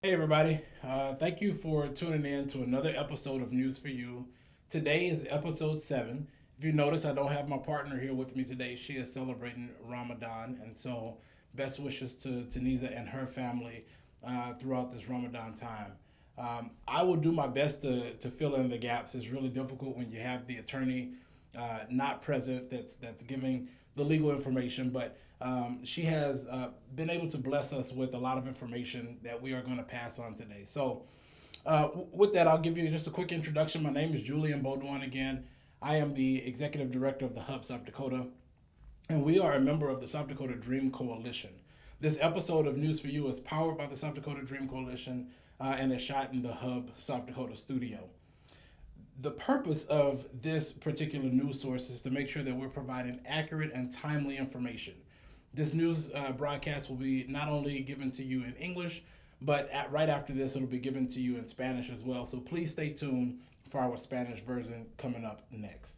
Hey everybody, thank you for tuning in to another episode of News for You. Today is episode 7. If you notice, I don't have my partner here with me today. She is celebrating Ramadan, and so best wishes to Tunisia and her family throughout this Ramadan time. I will do my best to fill in the gaps. It's really difficult when you have the attorney not present that's giving the legal information, but she has been able to bless us with a lot of information that we are going to pass on today. So, with that, I'll give you just a quick introduction. My name is Julian Baudouin again. I am the executive director of the Hub South Dakota, and we are a member of the South Dakota Dream Coalition. This episode of News for You is powered by the South Dakota Dream Coalition and is shot in the Hub South Dakota studio. The purpose of this particular news source is to make sure that we're providing accurate and timely information. This news broadcast will be not only given to you in English, but right after this, it'll be given to you in Spanish as well. So please stay tuned for our Spanish version coming up next.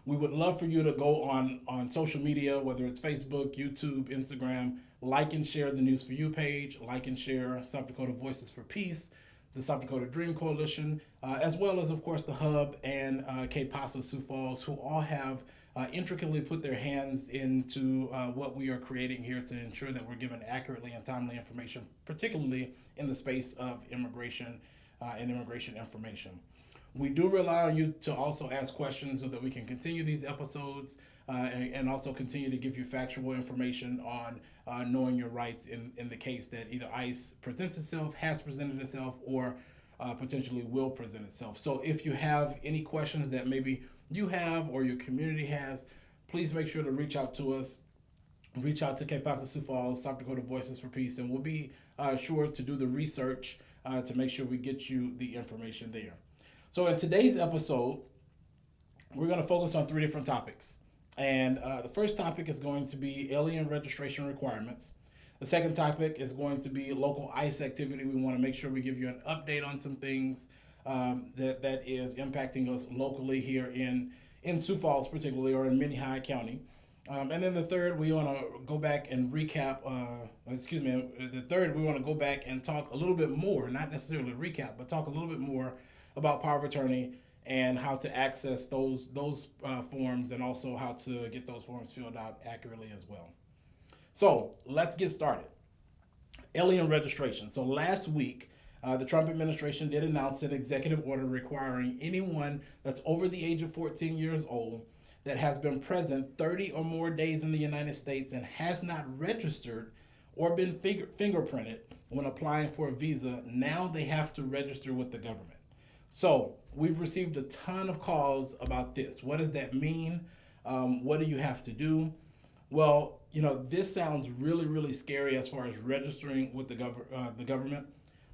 We would love for you to go on social media, whether it's Facebook, YouTube, Instagram, like and share the News for You page, like and share South Dakota Voices for Peace, the South Dakota Dream Coalition, as well as, of course, the Hub and Cape Paso Sioux Falls, who all have intricately put their hands into what we are creating here to ensure that we're given accurately and timely information, particularly in the space of immigration and immigration information. We do rely on you to also ask questions so that we can continue these episodes and also continue to give you factual information on knowing your rights in the case that either ICE presents itself, has presented itself, or potentially will present itself. So if you have any questions that maybe you have or your community has, please make sure to reach out to us. Reach out to Cape Paso Sioux Falls, South Dakota Voices for Peace, and we'll be sure to do the research to make sure we get you the information there. So in today's episode, we're going to focus on three different topics. And the first topic is going to be alien registration requirements. The second topic is going to be local ICE activity. We want to make sure we give you an update on some things that is impacting us locally here in Sioux Falls, particularly, or in Minnehaha County. And then the third, we want to go back and recap. Excuse me. The third, we want to go back and talk a little bit more, not necessarily recap, but talk a little bit more about power of attorney and how to access those forms, and also how to get those forms filled out accurately as well. So let's get started. Alien registration. So last week, the Trump administration did announce an executive order requiring anyone that's over the age of 14 years old that has been present 30 or more days in the United States and has not registered or been fingerprinted when applying for a visa. Now they have to register with the government. So we've received a ton of calls about this. What does that mean? What do you have to do? Well, this sounds really, really scary as far as registering with the government.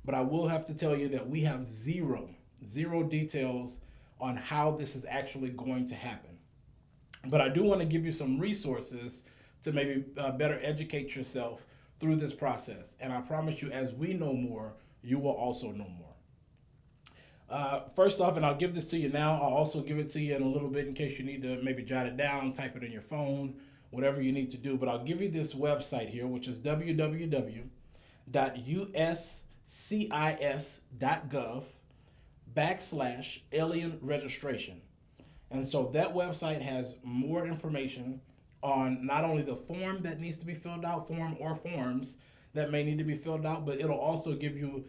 But I will have to tell you that we have zero details on how this is actually going to happen. But I do want to give you some resources to maybe better educate yourself through this process. And I promise you, as we know more, you will also know more. First off, and I'll give this to you now, I'll also give it to you in a little bit in case you need to maybe jot it down, type it in your phone, whatever you need to do. But I'll give you this website here, which is www.uscis.gov/alien registration. And so that website has more information on not only the form that needs to be filled out, form or forms that may need to be filled out, but it'll also give you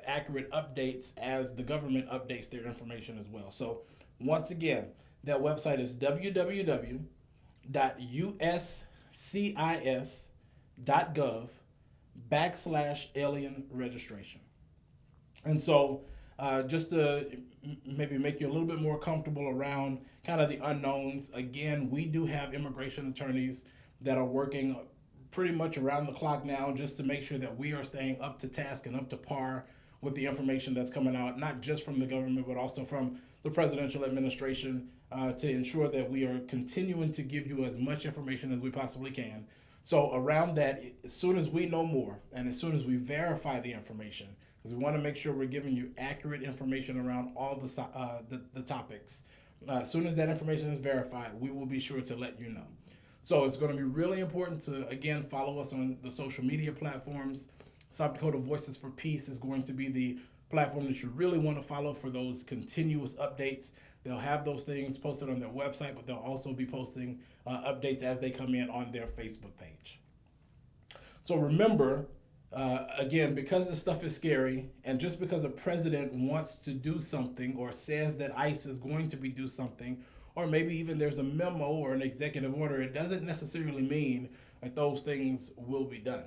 accurate updates as the government updates their information as well. So once again, that website is www.uscis.gov/alien registration. And so, just to maybe make you a little bit more comfortable around kind of the unknowns, again, we do have immigration attorneys that are working pretty much around the clock now just to make sure that we are staying up to task and up to par with the information that's coming out, not just from the government, but also from the presidential administration to ensure that we are continuing to give you as much information as we possibly can. So around that, as soon as we know more and as soon as we verify the information, because we want to make sure we're giving you accurate information around all the topics. As soon as that information is verified, we will be sure to let you know. So it's going to be really important to, again, follow us on the social media platforms. South Dakota Voices for Peace is going to be the platform that you really want to follow for those continuous updates. They'll have those things posted on their website, but they'll also be posting updates as they come in on their Facebook page. So remember, again, because this stuff is scary, and just because a president wants to do something or says that ICE is going to be do something, or maybe even there's a memo or an executive order, it doesn't necessarily mean that those things will be done.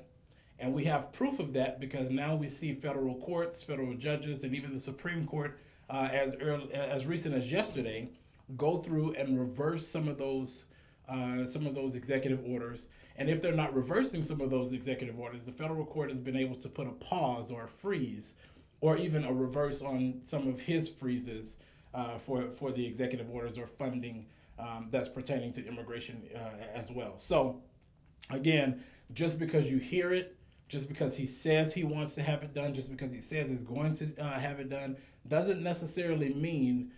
And we have proof of that because now we see federal courts, federal judges, and even the Supreme Court, as recent as yesterday, go through and reverse some of those executive orders. And if they're not reversing some of those executive orders, the federal court has been able to put a pause or a freeze, or even a reverse on some of his freezes for the executive orders or funding that's pertaining to immigration as well. So again, just because you hear it, just because he says he wants to have it done, just because he says he's going to have it done, doesn't necessarily mean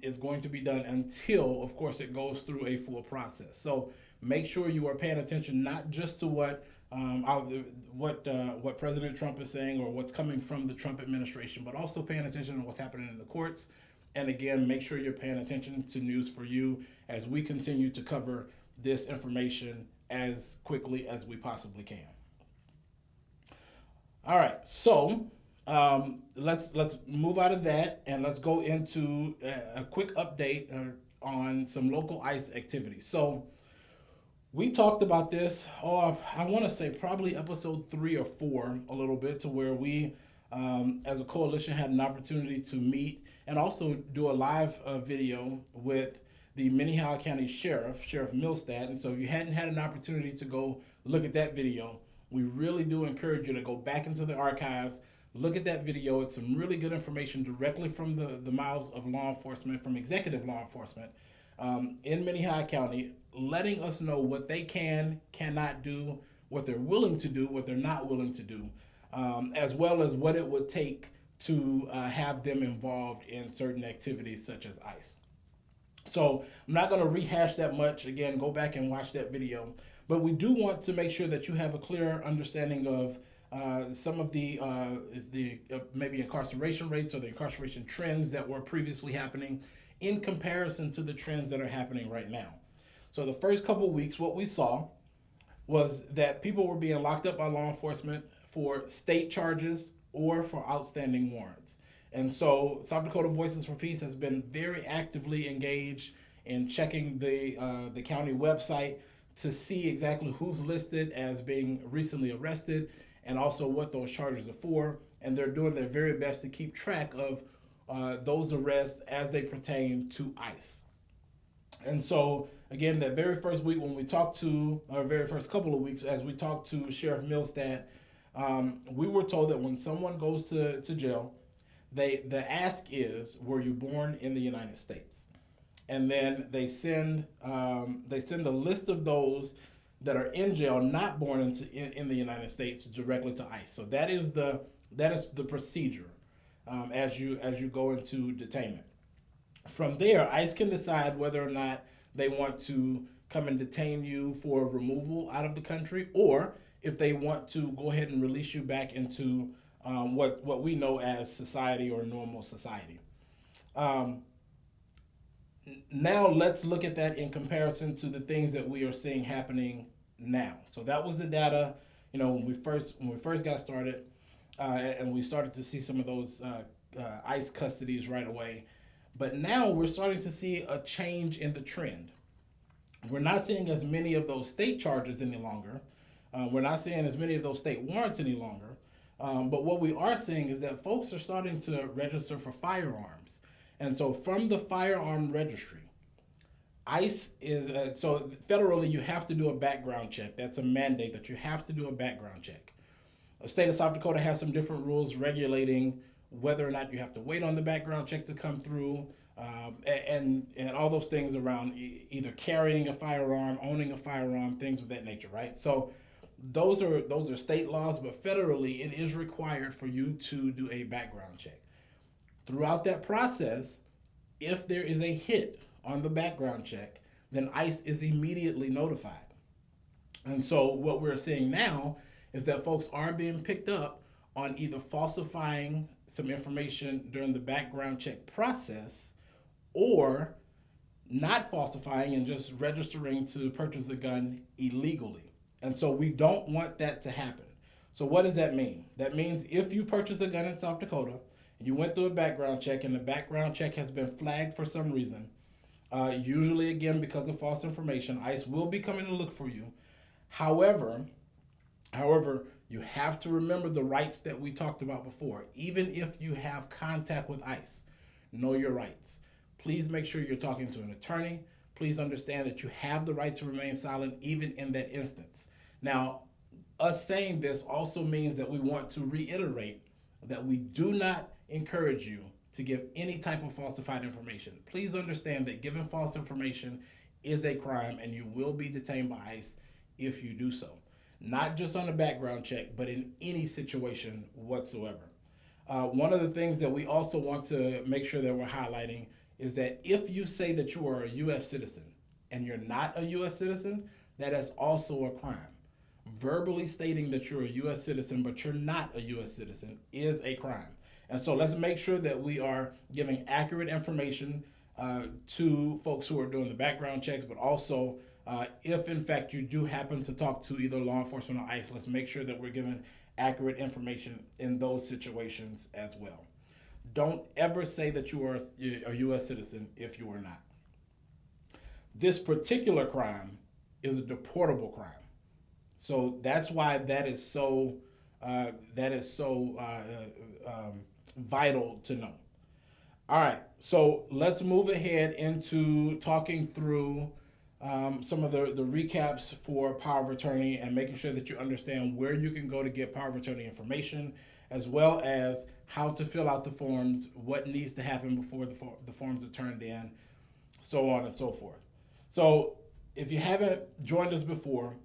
it's going to be done until, of course, it goes through a full process. So make sure you are paying attention not just to what President Trump is saying or what's coming from the Trump administration, but also paying attention to what's happening in the courts. And again, make sure you're paying attention to News for You as we continue to cover this information as quickly as we possibly can. All right, so let's move out of that and let's go into a quick update on some local ICE activities. So we talked about this, I want to say probably episode 3 or 4 a little bit, to where we, as a coalition, had an opportunity to meet and also do a live video with the Minnehaha County Sheriff Milstad. And so if you hadn't had an opportunity to go look at that video, we really do encourage you to go back into the archives, look at that video. It's some really good information directly from the mouths of law enforcement, from executive law enforcement in Minnehaha County, letting us know what they cannot do, what they're willing to do, what they're not willing to do, as well as what it would take to have them involved in certain activities such as ICE. So I'm not going to rehash that much. Again, go back and watch that video. But we do want to make sure that you have a clear understanding of some of the maybe incarceration rates or the incarceration trends that were previously happening in comparison to the trends that are happening right now. So the first couple of weeks, what we saw was that people were being locked up by law enforcement for state charges or for outstanding warrants. And so South Dakota Voices for Peace has been very actively engaged in checking the county website to see exactly who's listed as being recently arrested and also what those charges are for. And they're doing their very best to keep track of those arrests as they pertain to ICE. And so, again, that very first week when we talked to, our very first couple of weeks, as we talked to Sheriff Milstad, we were told that when someone goes to jail, the ask is, were you born in the United States? And then they send a list of those that are in jail not born in the United States directly to ICE. So that is the procedure as you go into detainment. From there, ICE can decide whether or not they want to come and detain you for removal out of the country, or if they want to go ahead and release you back into what we know as society or normal society. Now let's look at that in comparison to the things that we are seeing happening now. So that was the data, when we first got started, and we started to see some of those ICE custodies right away. But now we're starting to see a change in the trend. We're not seeing as many of those state charges any longer. We're not seeing as many of those state warrants any longer. But what we are seeing is that folks are starting to register for firearms. And so from the firearm registry, ICE is, so federally you have to do a background check. That's a mandate that you have to do a background check. The state of South Dakota has some different rules regulating whether or not you have to wait on the background check to come through, and all those things around either carrying a firearm, owning a firearm, things of that nature, right? So those are state laws, but federally it is required for you to do a background check. Throughout that process, if there is a hit on the background check, then ICE is immediately notified. And so what we're seeing now is that folks are being picked up on either falsifying some information during the background check process or not falsifying and just registering to purchase a gun illegally. And so we don't want that to happen. So what does that mean? That means if you purchase a gun in South Dakota and you went through a background check and the background check has been flagged for some reason, usually again because of false information, ICE will be coming to look for you. However, you have to remember the rights that we talked about before. Even if you have contact with ICE, know your rights. Please make sure you're talking to an attorney. Please understand that you have the right to remain silent even in that instance. Now, us saying this also means that we want to reiterate that we do not encourage you to give any type of falsified information. Please understand that giving false information is a crime and you will be detained by ICE if you do so. Not just on a background check, but in any situation whatsoever. One of the things that we also want to make sure that we're highlighting is that if you say that you are a U.S. citizen and you're not a U.S. citizen, that is also a crime. Verbally stating that you're a U.S. citizen but you're not a U.S. citizen is a crime. And so let's make sure that we are giving accurate information to folks who are doing the background checks, but also if in fact you do happen to talk to either law enforcement or ICE, let's make sure that we're giving accurate information in those situations as well. Don't ever say that you are a U.S. citizen if you are not. This particular crime is a deportable crime. So that's why that is so vital to know. All right, so let's move ahead into talking through some of the recaps for power of attorney and making sure that you understand where you can go to get power of attorney information, as well as how to fill out the forms, what needs to happen before the forms are turned in, so on and so forth. So if you haven't joined us before,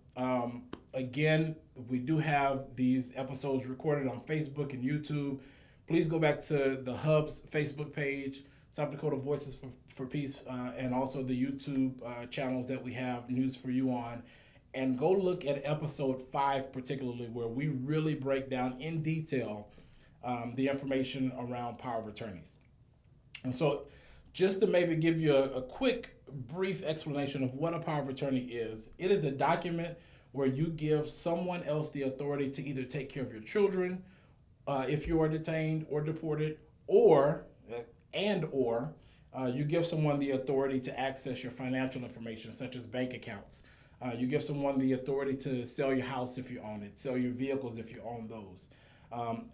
again, we do have these episodes recorded on Facebook and YouTube. Please go back to the Hub's Facebook page, South Dakota Voices for Peace, and also the YouTube channels that we have News for You on. And go look at episode 5 particularly, where we really break down in detail the information around power of attorneys. And so just to maybe give you a quick, brief explanation of what a power of attorney is, it is a document where you give someone else the authority to either take care of your children if you are detained or deported, or you give someone the authority to access your financial information, such as bank accounts. You give someone the authority to sell your house if you own it, sell your vehicles if you own those.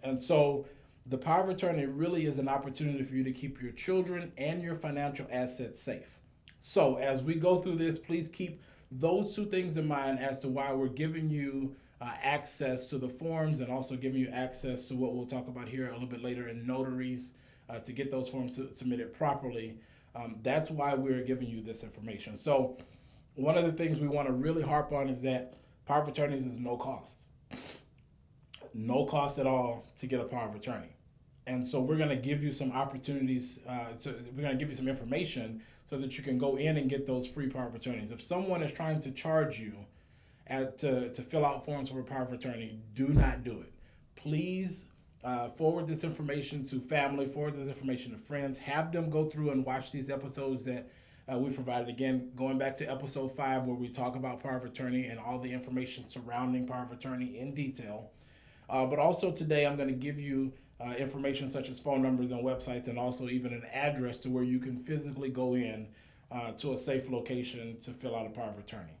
And so the power of attorney really is an opportunity for you to keep your children and your financial assets safe. So as we go through this, please keep those two things in mind as to why we're giving you access to the forms and also giving you access to what we'll talk about here a little bit later in notaries to get those forms submitted properly. That's why we're giving you this information. So one of the things we want to really harp on is that power of attorneys is no cost. No cost at all to get a power of attorney. And so we're going to give you some opportunities, so we're going to give you some information so that you can go in and get those free power of attorneys. If someone is trying to charge you to fill out forms for a power of attorney, do not do it. Please forward this information to family, forward this information to friends, have them go through and watch these episodes that we provided. Again, going back to episode 5 where we talk about power of attorney and all the information surrounding power of attorney in detail. But also today I'm going to give you information such as phone numbers and websites, and also even an address to where you can physically go in to a safe location to fill out a power of attorney.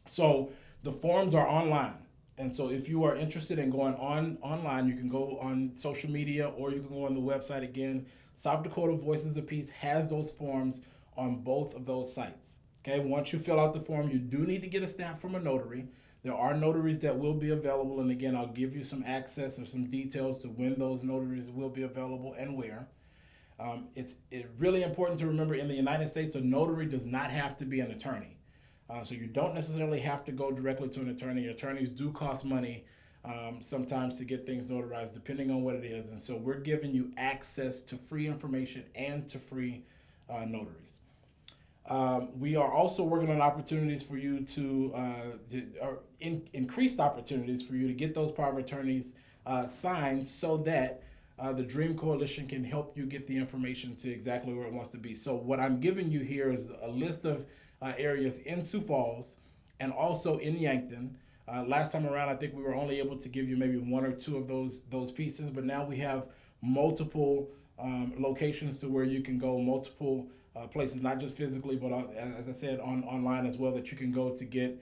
So the forms are online. And so if you are interested in going online, you can go on social media or you can go on the website. Again, South Dakota Voices of Peace has those forms on both of those sites. Okay, once you fill out the form, you do need to get a stamp from a notary. There are notaries that will be available, and again, I'll give you some access or some details to when those notaries will be available and where. It's really important to remember in the United States, a notary does not have to be an attorney. So you don't necessarily have to go directly to an attorney. Attorneys do cost money sometimes to get things notarized, depending on what it is. And so we're giving you access to free information and to free notaries. We are also working on opportunities for you increased opportunities for you to get those power of attorneys signed so that the Dream Coalition can help you get the information to exactly where it wants to be. So what I'm giving you here is a list of areas in Sioux Falls and also in Yankton. Last time around, I think we were only able to give you maybe one or two of those pieces, but now we have multiple locations to where you can go, multiple places, not just physically, but as I said, online as well, that you can go to get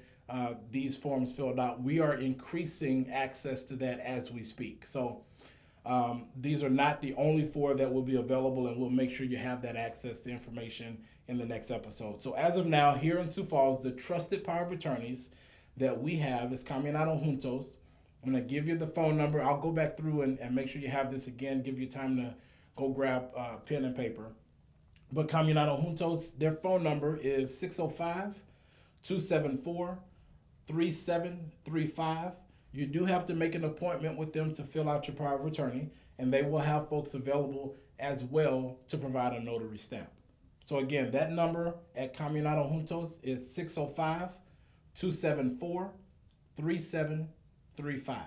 these forms filled out. We are increasing access to that as we speak. So these are not the only four that will be available, and we'll make sure you have that access to information in the next episode. So as of now, here in Sioux Falls, the trusted power of attorneys that we have is Caminado Juntos. I'm going to give you the phone number. I'll go back through and make sure you have this again, give you time to go grab pen and paper. But Caminado Juntos, their phone number is 605-274-3735. You do have to make an appointment with them to fill out your power of attorney, and they will have folks available as well to provide a notary stamp. So again, that number at Caminado Juntos is 605-274-3735.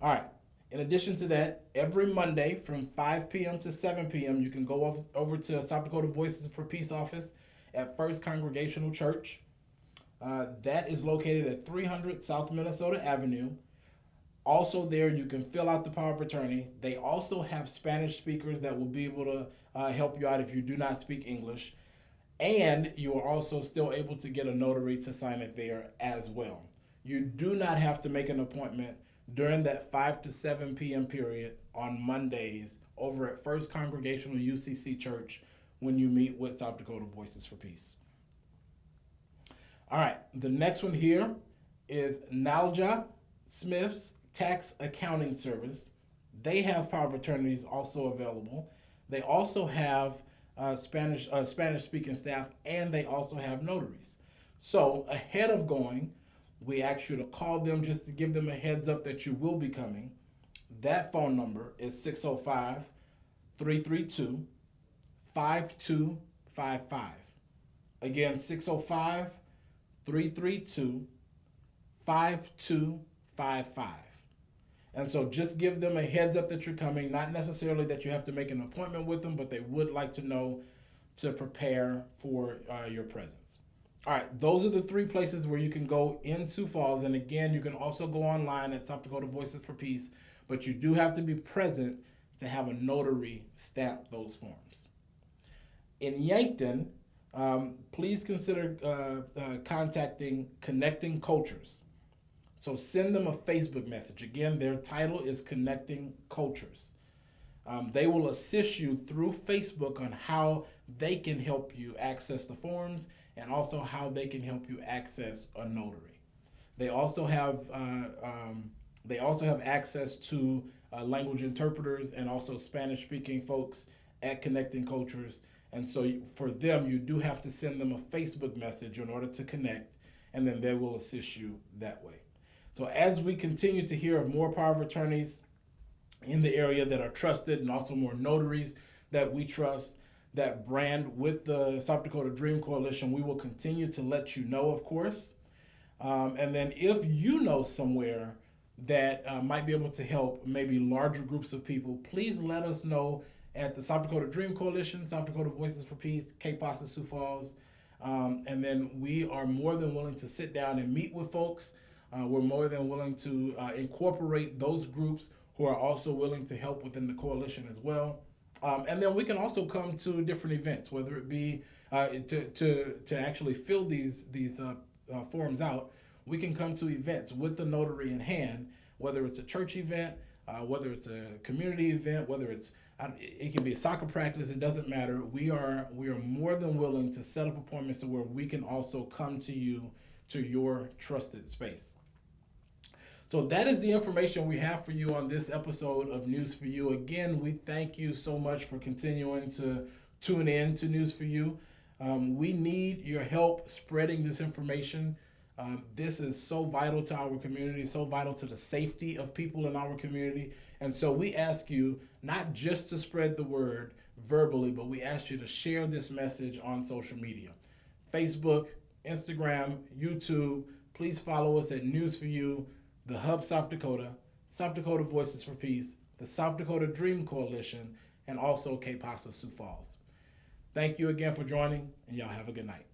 All right. In addition to that, every Monday from 5 p.m. to 7 p.m., you can go over to South Dakota Voices for Peace office at First Congregational Church. That is located at 300 South Minnesota Avenue. Also there, you can fill out the power of attorney. They also have Spanish speakers that will be able to help you out if you do not speak English. And you are also still able to get a notary to sign it there as well. You do not have to make an appointment during that 5 to 7 p.m. period on Mondays over at First Congregational UCC Church when you meet with South Dakota Voices for Peace. All right, the next one here is Nalja Smith's Tax Accounting Service. They have power of attorneys also available. They also have Spanish-speaking staff, and they also have notaries. So ahead of going, we ask you to call them just to give them a heads up that you will be coming. That phone number is 605-332-5255. Again, 605-332-5255. And so just give them a heads up that you're coming, not necessarily that you have to make an appointment with them, but they would like to know to prepare for your presence. All right, those are the three places where you can go in Sioux Falls. And again, you can also go online at South Dakota Voices for Peace, but you do have to be present to have a notary stamp those forms. In Yankton, please consider contacting Connecting Cultures. So send them a Facebook message. Again, their title is Connecting Cultures. They will assist you through Facebook on how they can help you access the forms and also how they can help you access a notary. They also have access to language interpreters and also Spanish-speaking folks at Connecting Cultures. And so for them, you do have to send them a Facebook message in order to connect, and then they will assist you that way. So as we continue to hear of more power of attorneys in the area that are trusted, and also more notaries that we trust, that brand with the South Dakota Dream Coalition, we will continue to let you know, of course. And then if you know somewhere that might be able to help maybe larger groups of people, please let us know at the South Dakota Dream Coalition, South Dakota Voices for Peace, KPASA Sioux Falls. And then we are more than willing to sit down and meet with folks. We're more than willing to incorporate those groups who are also willing to help within the coalition as well. And then we can also come to different events, whether it be to actually fill these forms out. We can come to events with the notary in hand, whether it's a church event, whether it's a community event, whether it can be a soccer practice. It doesn't matter. We are more than willing to set up appointments to where we can also come to you to your trusted space. So that is the information we have for you on this episode of News for You. Again, we thank you so much for continuing to tune in to News for You. We need your help spreading this information. This is so vital to our community, so vital to the safety of people in our community. And so we ask you not just to spread the word verbally, but we ask you to share this message on social media: Facebook, Instagram, YouTube. Please follow us at News for You, the Hub South Dakota, South Dakota Voices for Peace, the South Dakota Dream Coalition, and also K-PASA Sioux Falls. Thank you again for joining, and y'all have a good night.